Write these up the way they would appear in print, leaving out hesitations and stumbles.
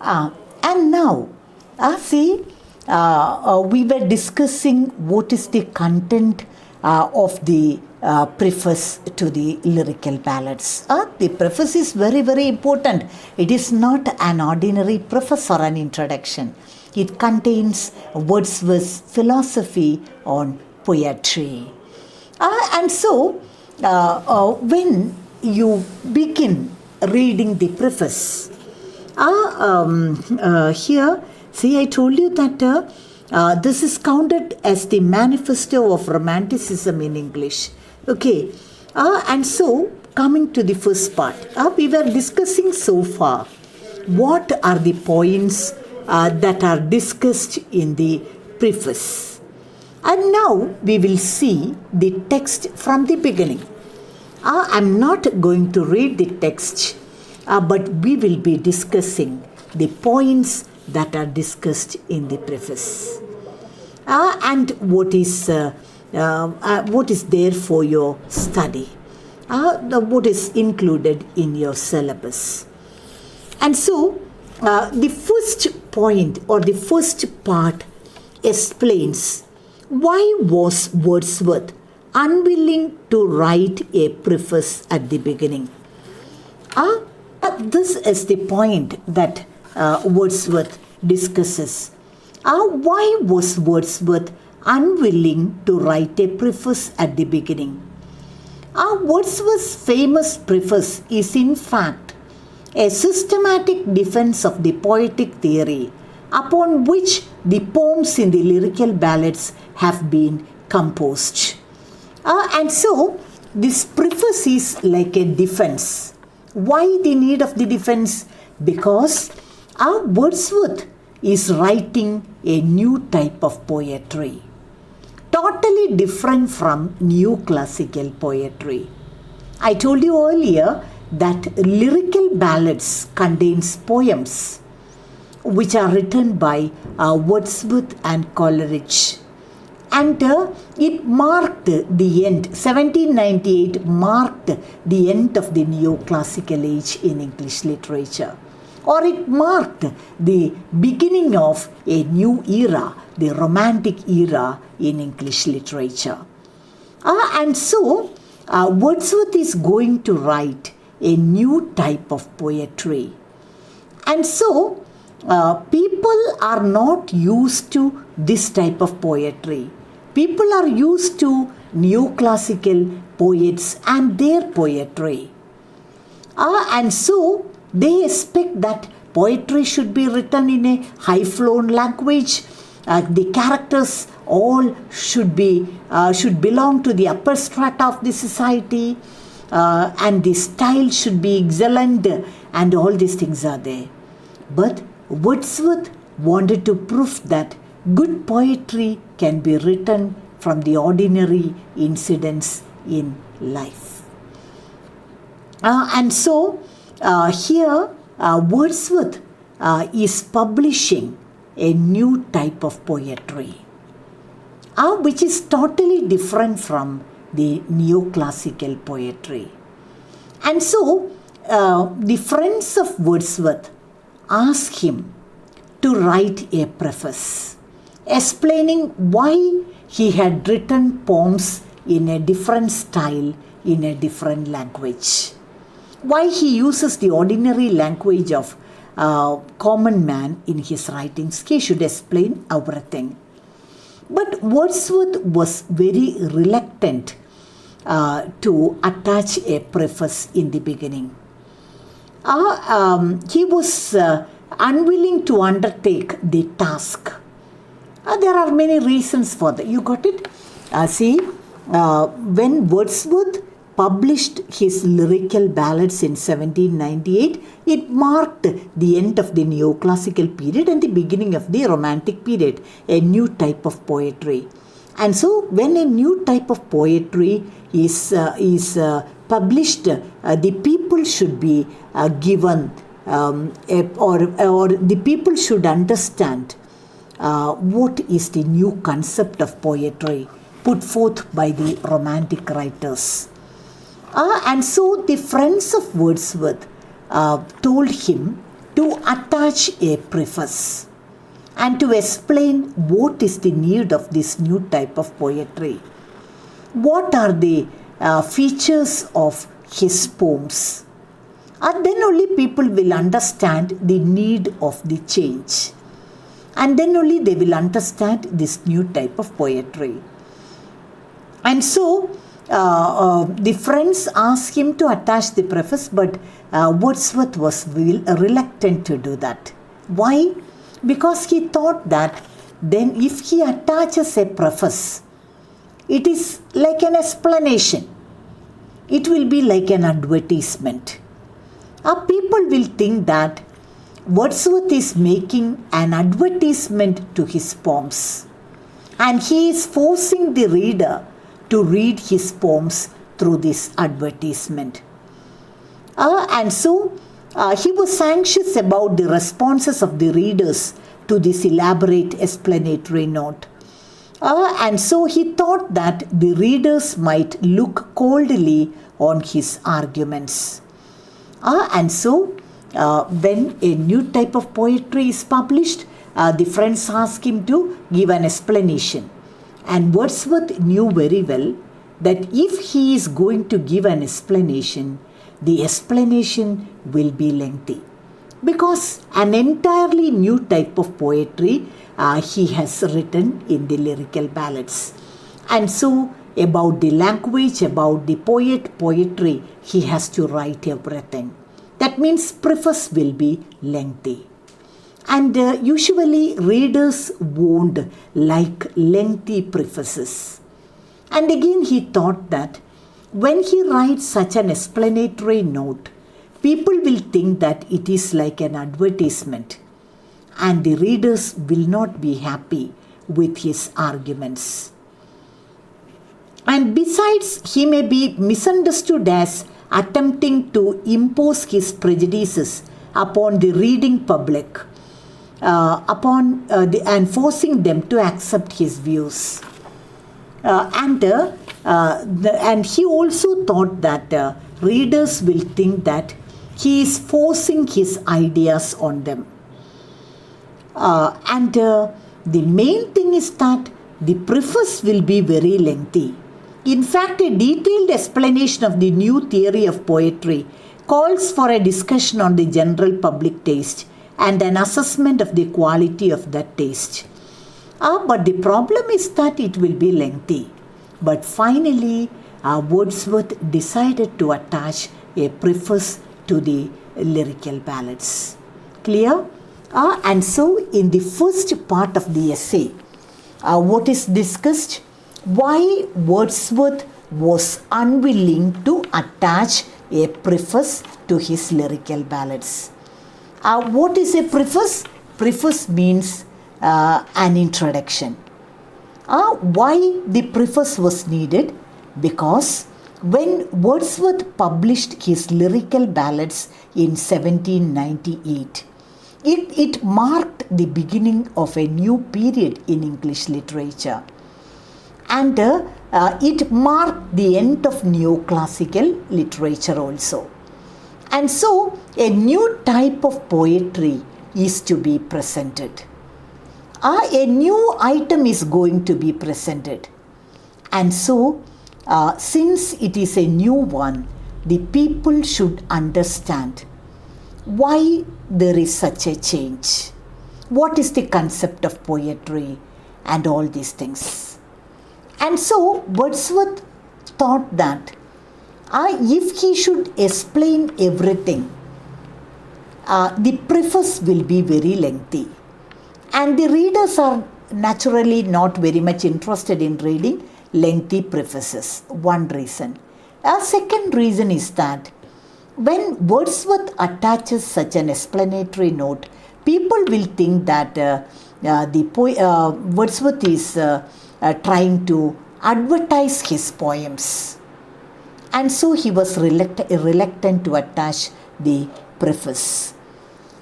And now, we were discussing what is the content of the preface to the lyrical ballads. The preface is very, very important. It is not an ordinary preface or an introduction. It contains Wordsworth's philosophy on poetry. And so, when you begin reading the preface, here, see, I told you that this is counted as the manifesto of romanticism in English. Okay, and so coming to the first part, we were discussing so far what are the points that are discussed in the preface. And now we will see the text from the beginning. I'm not going to read the text, but we will be discussing the points that are discussed in the preface and what is there for your study, what is included in your syllabus. And so the first point or the first part explains why was Wordsworth unwilling to write a preface at the beginning. This is the point that Wordsworth discusses. Why was Wordsworth unwilling to write a preface at the beginning? Wordsworth's famous preface is in fact a systematic defense of the poetic theory upon which the poems in the lyrical ballads have been composed. And so this preface is like a defense. Why the need of the defense? Because Wordsworth is writing a new type of poetry, totally different from new classical poetry. I told you earlier that lyrical ballads contains poems which are written by Wordsworth and Coleridge. And it marked the end, 1798 marked the end of the neoclassical age in English literature. Or it marked the beginning of a new era, the Romantic era in English literature. And so, Wordsworth is going to write a new type of poetry. And so, people are not used to this type of poetry. People are used to neoclassical poets and their poetry. And so, they expect that poetry should be written in a high-flown language. The characters all should belong to the upper strata of the society, and the style should be excellent, and all these things are there. But Wordsworth wanted to prove that good poetry can be written from the ordinary incidents in life. And so, here Wordsworth is publishing a new type of poetry, which is totally different from the neoclassical poetry. And so, the friends of Wordsworth ask him to write a preface, explaining why he had written poems in a different style, in a different language. Why he uses the ordinary language of common man in his writings. He should explain everything. But Wordsworth was very reluctant to attach a preface in the beginning. He was unwilling to undertake the task. There are many reasons for that. You got it? When Wordsworth published his lyrical ballads in 1798, it marked the end of the neoclassical period and the beginning of the romantic period, a new type of poetry. And so when a new type of poetry is published, the people should be given or the people should understand what is the new concept of poetry put forth by the romantic writers. And so the friends of Wordsworth told him to attach a preface and to explain what is the need of this new type of poetry. What are the features of his poems? And then only people will understand the need of the change. And then only they will understand this new type of poetry. And so the friends asked him to attach the preface, but Wordsworth was reluctant to do that. Why? Because he thought that then if he attaches a preface, it is like an explanation. It will be like an advertisement. People will think that Wordsworth is making an advertisement to his poems, and he is forcing the reader to read his poems through this advertisement. And so he was anxious about the responses of the readers to this elaborate explanatory note. And so he thought that the readers might look coldly on his arguments. And so when a new type of poetry is published, the friends asked him to give an explanation. And Wordsworth knew very well that if he is going to give an explanation, the explanation will be lengthy. Because an entirely new type of poetry he has written in the Lyrical Ballads. And so about the language, about the poetry, he has to write everything. That means preface will be lengthy. And usually readers won't like lengthy prefaces. And again he thought that when he writes such an explanatory note, people will think that it is like an advertisement, and the readers will not be happy with his arguments. And besides, he may be misunderstood as attempting to impose his prejudices upon the reading public, and forcing them to accept his views. And he also thought that readers will think that he is forcing his ideas on them. And the main thing is that the preface will be very lengthy. In fact, a detailed explanation of the new theory of poetry calls for a discussion on the general public taste and an assessment of the quality of that taste. But the problem is that it will be lengthy. But finally, Wordsworth decided to attach a preface to the Lyrical Ballads. Clear? And so in the first part of the essay, what is discussed? Why Wordsworth was unwilling to attach a preface to his Lyrical Ballads. What is a preface? Preface means an introduction. Why the preface was needed? Because when Wordsworth published his Lyrical Ballads in 1798, it marked the beginning of a new period in English literature. And it marked the end of neoclassical literature also. And so a new type of poetry is to be presented. A new item is going to be presented. And so since it is a new one, the people should understand why there is such a change. What is the concept of poetry and all these things. And so Wordsworth thought that if he should explain everything, the preface will be very lengthy. And the readers are naturally not very much interested in reading lengthy prefaces. One reason. A second reason is that when Wordsworth attaches such an explanatory note, people will think that Wordsworth is trying to advertise his poems. And so he was reluctant to attach the preface.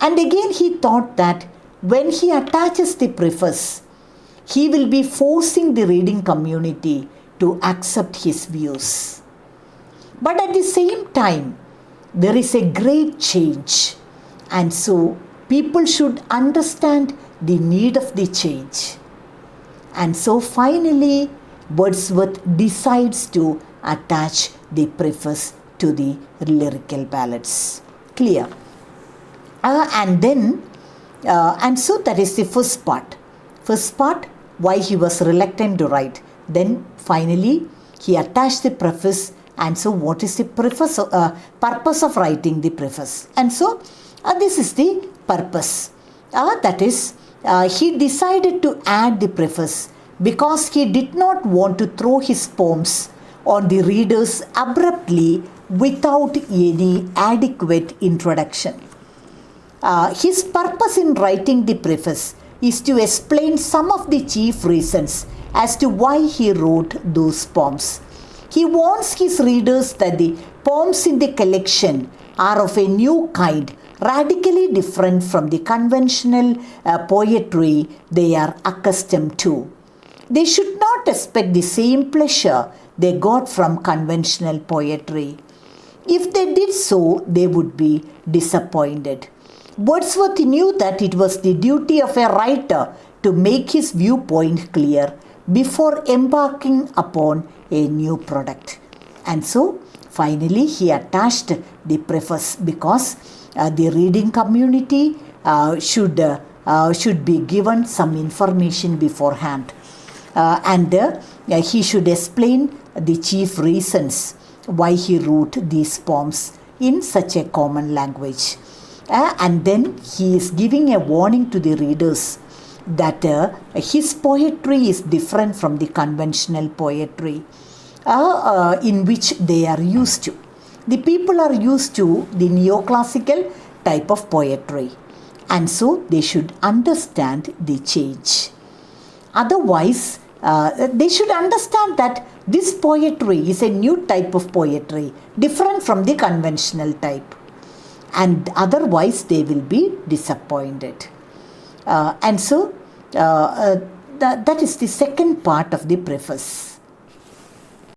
And again he thought that when he attaches the preface, he will be forcing the reading community to accept his views. But at the same time, there is a great change. And so People should understand the need of the change. And so finally, Wordsworth decides to attach the preface to the lyrical ballads. Clear? And so that is the first part. First part, why he was reluctant to write. Then finally, he attached the preface. And so what is the preface, purpose of writing the preface? And so this is the purpose. That is, he decided to add the preface because he did not want to throw his poems on the readers abruptly without any adequate introduction. His purpose in writing the preface is to explain some of the chief reasons as to why he wrote those poems. He warns his readers that the poems in the collection are of a new kind, radically different from the conventional poetry they are accustomed to. They should not expect the same pleasure they got from conventional poetry. If they did so, they would be disappointed. Wordsworth knew that it was the duty of a writer to make his viewpoint clear before embarking upon a new product. And so, finally, he attached the preface because the reading community should be given some information beforehand. And he should explain the chief reasons why he wrote these poems in such a common language. And then he is giving a warning to the readers that his poetry is different from the conventional poetry in which they are used to. The people are used to the neoclassical type of poetry, and so they should understand the change. Otherwise, they should understand that this poetry is a new type of poetry, different from the conventional type. And otherwise, they will be disappointed. That is the second part of the preface.